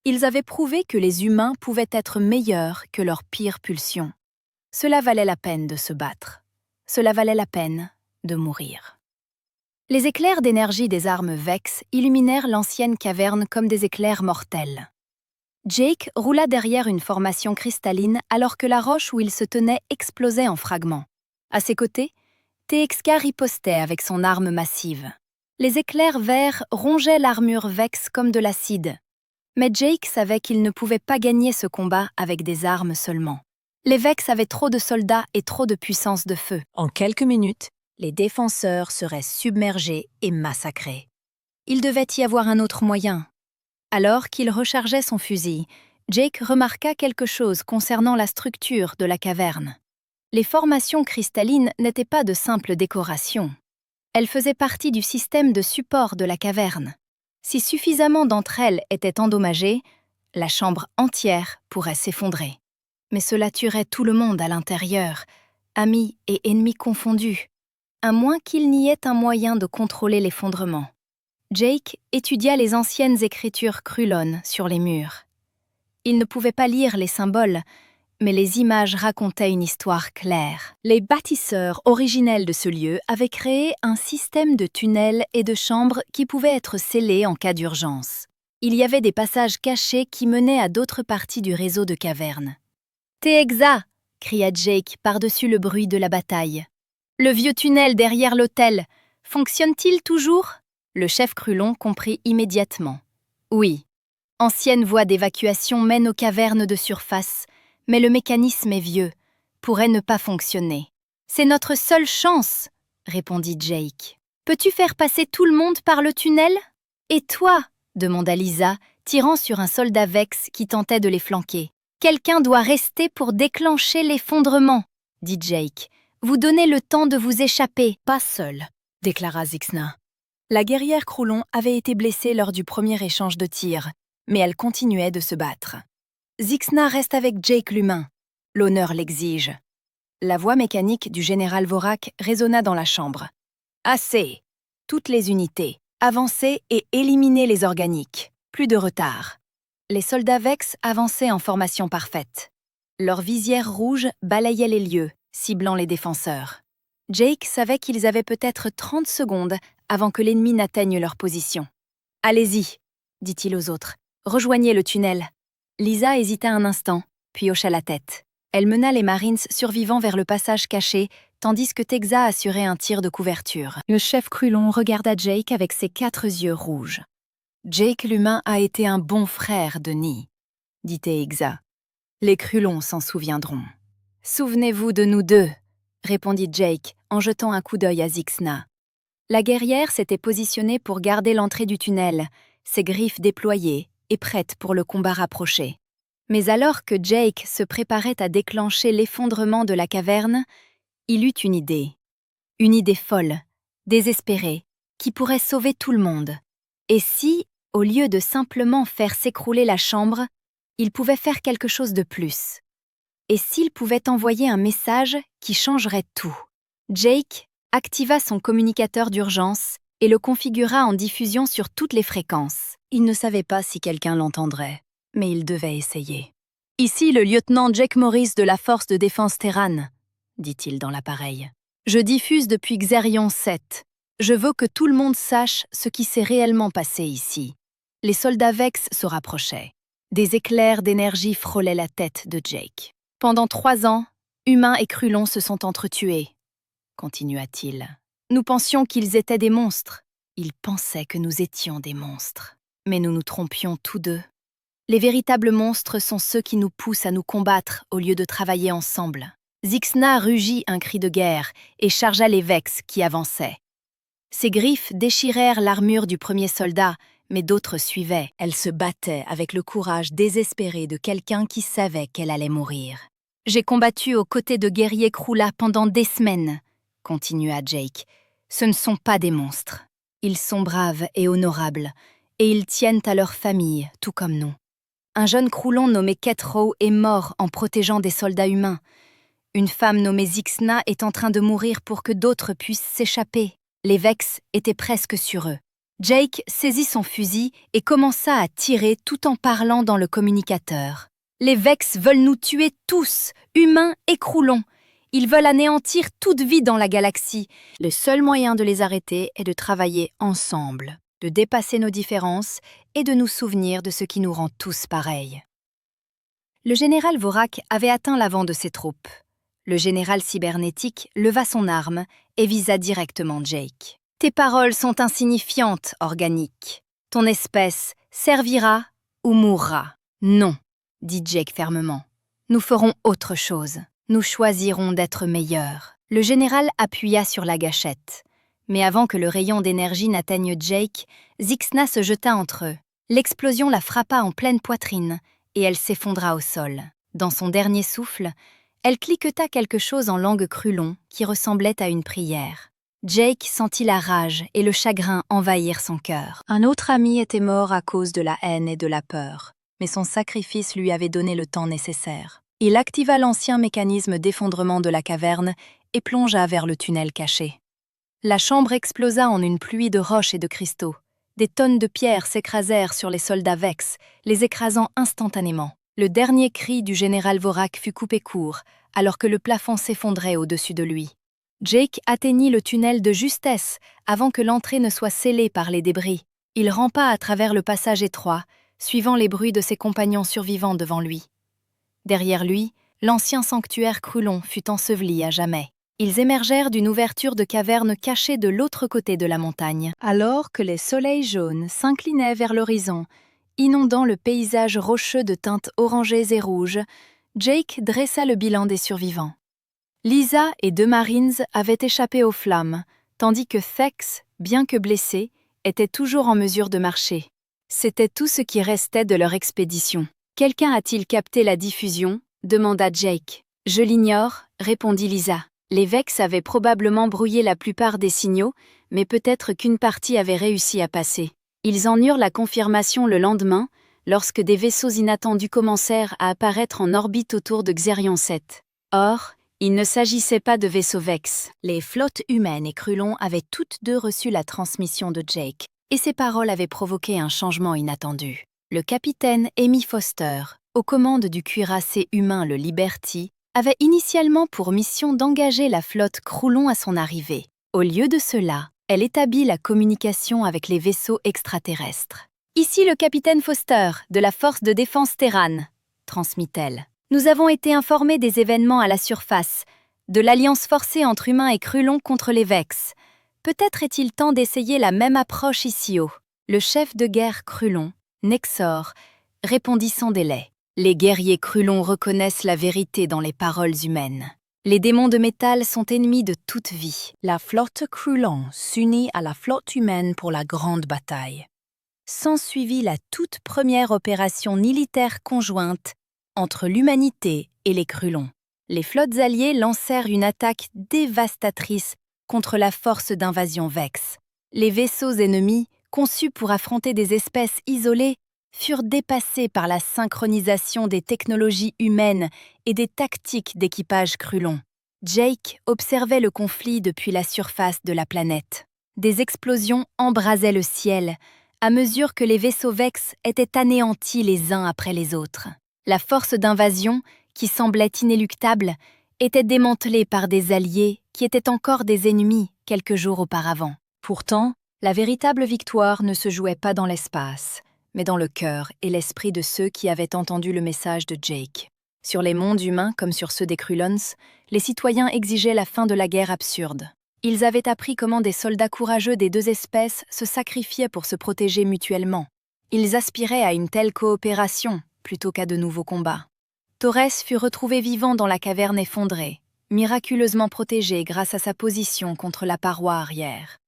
Ils avaient prouvé que les humains pouvaient être meilleurs que leurs pires pulsions. Cela valait la peine de se battre. Cela valait la peine de mourir. Les éclairs d'énergie des armes Vex illuminèrent l'ancienne caverne comme des éclairs mortels. Jake roula derrière une formation cristalline alors que la roche où il se tenait explosait en fragments. À ses côtés, TXK ripostait avec son arme massive. Les éclairs verts rongeaient l'armure Vex comme de l'acide. Mais Jake savait qu'il ne pouvait pas gagner ce combat avec des armes seulement. Les Vex avaient trop de soldats et trop de puissance de feu. En quelques minutes, les défenseurs seraient submergés et massacrés. Il devait y avoir un autre moyen. Alors qu'il rechargeait son fusil, Jake remarqua quelque chose concernant la structure de la caverne. Les formations cristallines n'étaient pas de simples décorations. Elles faisaient partie du système de support de la caverne. Si suffisamment d'entre elles étaient endommagées, la chambre entière pourrait s'effondrer. Mais cela tuerait tout le monde à l'intérieur, amis et ennemis confondus, à moins qu'il n'y ait un moyen de contrôler l'effondrement. Jake étudia les anciennes écritures Krulon sur les murs. Il ne pouvait pas lire les symboles, mais les images racontaient une histoire claire. Les bâtisseurs originels de ce lieu avaient créé un système de tunnels et de chambres qui pouvaient être scellés en cas d'urgence. Il y avait des passages cachés qui menaient à d'autres parties du réseau de cavernes. « Texa !» cria Jake par-dessus le bruit de la bataille. « Le vieux tunnel derrière l'hôtel, fonctionne-t-il toujours ?» Le chef Krulon comprit immédiatement. « Oui. Ancienne voie d'évacuation mène aux cavernes de surface, mais le mécanisme est vieux, pourrait ne pas fonctionner. »« C'est notre seule chance !» répondit Jake. « Peux-tu faire passer tout le monde par le tunnel ?»« Et toi ?» demanda Lisa, tirant sur un soldat Vex qui tentait de les flanquer. « Quelqu'un doit rester pour déclencher l'effondrement, » dit Jake. « Vous donnez le temps de vous échapper. »« Pas seul, » déclara Zixna. La guerrière Krulon avait été blessée lors du premier échange de tirs, mais elle continuait de se battre. Zixna reste avec Jake l'humain. L'honneur l'exige. La voix mécanique du général Vorak résonna dans la chambre. Assez. Toutes les unités. Avancez et éliminez les organiques. Plus de retard. Les soldats Vex avançaient en formation parfaite. Leurs visières rouges balayaient les lieux, ciblant les défenseurs. Jake savait qu'ils avaient peut-être 30 secondes avant que l'ennemi n'atteigne leur position. « Allez-y », dit-il aux autres. « Rejoignez le tunnel. » Lisa hésita un instant, puis hocha la tête. Elle mena les Marines survivants vers le passage caché, tandis que Texa assurait un tir de couverture. Le chef Krulon regarda Jake avec ses 4 yeux rouges. « Jake l'humain a été un bon frère, Denis, » dit Texa. « Les Krulons s'en souviendront. »« Souvenez-vous de nous deux, » répondit Jake en jetant un coup d'œil à Zixna. La guerrière s'était positionnée pour garder l'entrée du tunnel, ses griffes déployées et prête pour le combat rapproché. Mais alors que Jake se préparait à déclencher l'effondrement de la caverne, il eut une idée folle, désespérée, qui pourrait sauver tout le monde. Et si, au lieu de simplement faire s'écrouler la chambre, il pouvait faire quelque chose de plus? Et s'il pouvait envoyer un message qui changerait tout? Jake activa son communicateur d'urgence et le configura en diffusion sur toutes les fréquences. Il ne savait pas si quelqu'un l'entendrait, mais il devait essayer. « Ici le lieutenant Jake Morris de la force de défense Terran, » dit-il dans l'appareil. « Je diffuse depuis Xerion 7. Je veux que tout le monde sache ce qui s'est réellement passé ici. » Les soldats Vex se rapprochaient. Des éclairs d'énergie frôlaient la tête de Jake. « Pendant 3 ans, humains et Krulons se sont entretués, » continua-t-il. « Nous pensions qu'ils étaient des monstres. Ils pensaient que nous étions des monstres. Mais nous nous trompions tous deux. Les véritables monstres sont ceux qui nous poussent à nous combattre au lieu de travailler ensemble. » Zixna rugit un cri de guerre et chargea les Vex qui avançaient. Ses griffes déchirèrent l'armure du premier soldat, mais d'autres suivaient. Elle se battait avec le courage désespéré de quelqu'un qui savait qu'elle allait mourir. « J'ai combattu aux côtés de guerriers Krula pendant des semaines, » continua Jake. « Ce ne sont pas des monstres. Ils sont braves et honorables, et ils tiennent à leur famille, tout comme nous. Un jeune Croulon nommé Kethro est mort en protégeant des soldats humains. Une femme nommée Zixna est en train de mourir pour que d'autres puissent s'échapper. Les Vex étaient presque sur eux. Jake saisit son fusil et commença à tirer tout en parlant dans le communicateur. Les Vex veulent nous tuer tous, humains et Croulons. Ils veulent anéantir toute vie dans la galaxie. Le seul moyen de les arrêter est de travailler ensemble, de dépasser nos différences et de nous souvenir de ce qui nous rend tous pareils. Le général Vorak avait atteint l'avant de ses troupes. Le général cybernétique leva son arme et visa directement Jake. « Tes paroles sont insignifiantes, organique. Ton espèce servira ou mourra. »« Non, » dit Jake fermement. « Nous ferons autre chose. Nous choisirons d'être meilleurs. » Le général appuya sur la gâchette. Mais avant que le rayon d'énergie n'atteigne Jake, Zixna se jeta entre eux. L'explosion la frappa en pleine poitrine et elle s'effondra au sol. Dans son dernier souffle, elle cliqueta quelque chose en langue Krulon qui ressemblait à une prière. Jake sentit la rage et le chagrin envahir son cœur. Un autre ami était mort à cause de la haine et de la peur, mais son sacrifice lui avait donné le temps nécessaire. Il activa l'ancien mécanisme d'effondrement de la caverne et plongea vers le tunnel caché. La chambre explosa en une pluie de roches et de cristaux. Des tonnes de pierres s'écrasèrent sur les soldats Vex, les écrasant instantanément. Le dernier cri du général Vorak fut coupé court, alors que le plafond s'effondrait au-dessus de lui. Jake atteignit le tunnel de justesse avant que l'entrée ne soit scellée par les débris. Il rampa à travers le passage étroit, suivant les bruits de ses compagnons survivants devant lui. Derrière lui, l'ancien sanctuaire Krulon fut enseveli à jamais. Ils émergèrent d'une ouverture de caverne cachée de l'autre côté de la montagne, alors que les soleils jaunes s'inclinaient vers l'horizon, inondant le paysage rocheux de teintes orangées et rouges. Jake dressa le bilan des survivants. Lisa et deux Marines avaient échappé aux flammes, tandis que Thex, bien que blessé, était toujours en mesure de marcher. C'était tout ce qui restait de leur expédition. « Quelqu'un a-t-il capté la diffusion » demanda Jake. « Je l'ignore » répondit Lisa. Les Vex avaient probablement brouillé la plupart des signaux, mais peut-être qu'une partie avait réussi à passer. Ils en eurent la confirmation le lendemain, lorsque des vaisseaux inattendus commencèrent à apparaître en orbite autour de Xerion 7. Or, il ne s'agissait pas de vaisseaux Vex. Les flottes humaines et Krulon avaient toutes deux reçu la transmission de Jake, et ces paroles avaient provoqué un changement inattendu. Le capitaine Amy Foster, aux commandes du cuirassé humain le Liberty, avait initialement pour mission d'engager la flotte Krulon à son arrivée. Au lieu de cela, elle établit la communication avec les vaisseaux extraterrestres. « Ici le capitaine Foster, de la force de défense Terran », transmit-elle. « Nous avons été informés des événements à la surface, de l'alliance forcée entre humains et Krulon contre les Vex. Peut-être est-il temps d'essayer la même approche ici-haut. » Le chef de guerre Krulon, Nexor, répondit sans délai. Les guerriers Krulon reconnaissent la vérité dans les paroles humaines. Les démons de métal sont ennemis de toute vie. La flotte Krulon s'unit à la flotte humaine pour la grande bataille. S'ensuivit la toute première opération militaire conjointe entre l'humanité et les Krulon. Les flottes alliées lancèrent une attaque dévastatrice contre la force d'invasion Vex. Les vaisseaux ennemis, conçus pour affronter des espèces isolées, furent dépassés par la synchronisation des technologies humaines et des tactiques d'équipage Krulon. Jake observait le conflit depuis la surface de la planète. Des explosions embrasaient le ciel, à mesure que les vaisseaux Vex étaient anéantis les uns après les autres. La force d'invasion, qui semblait inéluctable, était démantelée par des alliés qui étaient encore des ennemis quelques jours auparavant. Pourtant, la véritable victoire ne se jouait pas dans l'espace, mais dans le cœur et l'esprit de ceux qui avaient entendu le message de Jake. Sur les mondes humains comme sur ceux des Krulons, les citoyens exigeaient la fin de la guerre absurde. Ils avaient appris comment des soldats courageux des deux espèces se sacrifiaient pour se protéger mutuellement. Ils aspiraient à une telle coopération plutôt qu'à de nouveaux combats. Torres fut retrouvé vivant dans la caverne effondrée, miraculeusement protégé grâce à sa position contre la paroi arrière.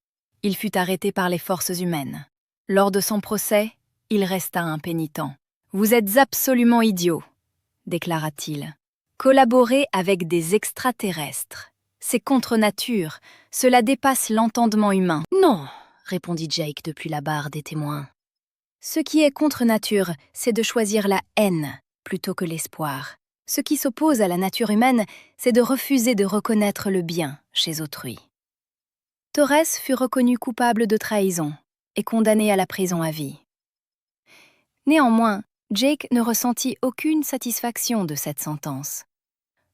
Il fut arrêté par les forces humaines. Lors de son procès, il resta impénitent. « Vous êtes absolument idiot », déclara-t-il. « Collaborer avec des extraterrestres. C'est contre nature, cela dépasse l'entendement humain. »« Non », répondit Jake depuis la barre des témoins. Ce qui est contre nature, c'est de choisir la haine plutôt que l'espoir. Ce qui s'oppose à la nature humaine, c'est de refuser de reconnaître le bien chez autrui. Torres fut reconnu coupable de trahison et condamné à la prison à vie. Néanmoins, Jake ne ressentit aucune satisfaction de cette sentence.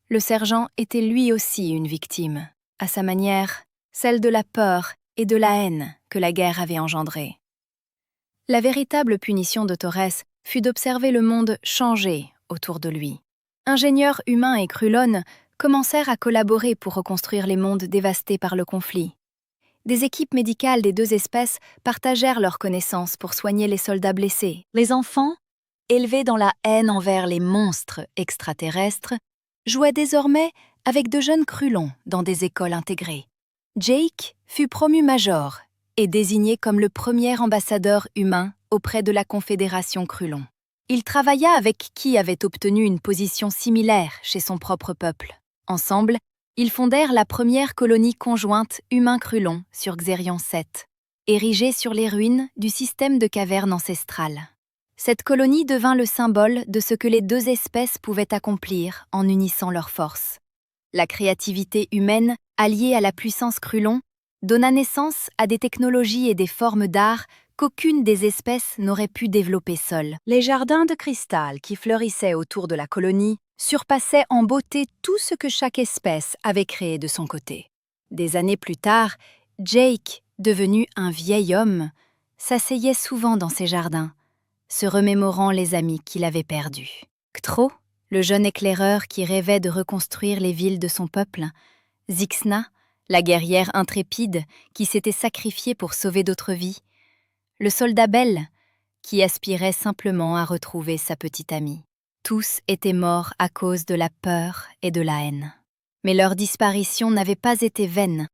Le sergent était lui aussi une victime, à sa manière, celle de la peur et de la haine que la guerre avait engendrée. La véritable punition de Torres fut d'observer le monde changer autour de lui. Ingénieurs humains et Krulon commencèrent à collaborer pour reconstruire les mondes dévastés par le conflit. Des équipes médicales des deux espèces partagèrent leurs connaissances pour soigner les soldats blessés. Les enfants, élevés dans la haine envers les monstres extraterrestres, jouaient désormais avec de jeunes Krulons dans des écoles intégrées. Jake fut promu major et désigné comme le premier ambassadeur humain auprès de la Confédération Krulon. Il travailla avec qui avait obtenu une position similaire chez son propre peuple. Ensemble, ils fondèrent la première colonie conjointe humain-Krulon sur Xerion 7, érigée sur les ruines du système de cavernes ancestrales. Cette colonie devint le symbole de ce que les deux espèces pouvaient accomplir en unissant leurs forces. La créativité humaine, alliée à la puissance Krulon, donna naissance à des technologies et des formes d'art qu'aucune des espèces n'aurait pu développer seule. Les jardins de cristal qui fleurissaient autour de la colonie surpassaient en beauté tout ce que chaque espèce avait créé de son côté. Des années plus tard, Jake, devenu un vieil homme, s'asseyait souvent dans ces jardins, se remémorant les amis qu'il avait perdus. Ktro, le jeune éclaireur qui rêvait de reconstruire les villes de son peuple, Zixna, la guerrière intrépide qui s'était sacrifiée pour sauver d'autres vies, le soldat Bell, qui aspirait simplement à retrouver sa petite amie. Tous étaient morts à cause de la peur et de la haine. Mais leur disparition n'avait pas été vaine.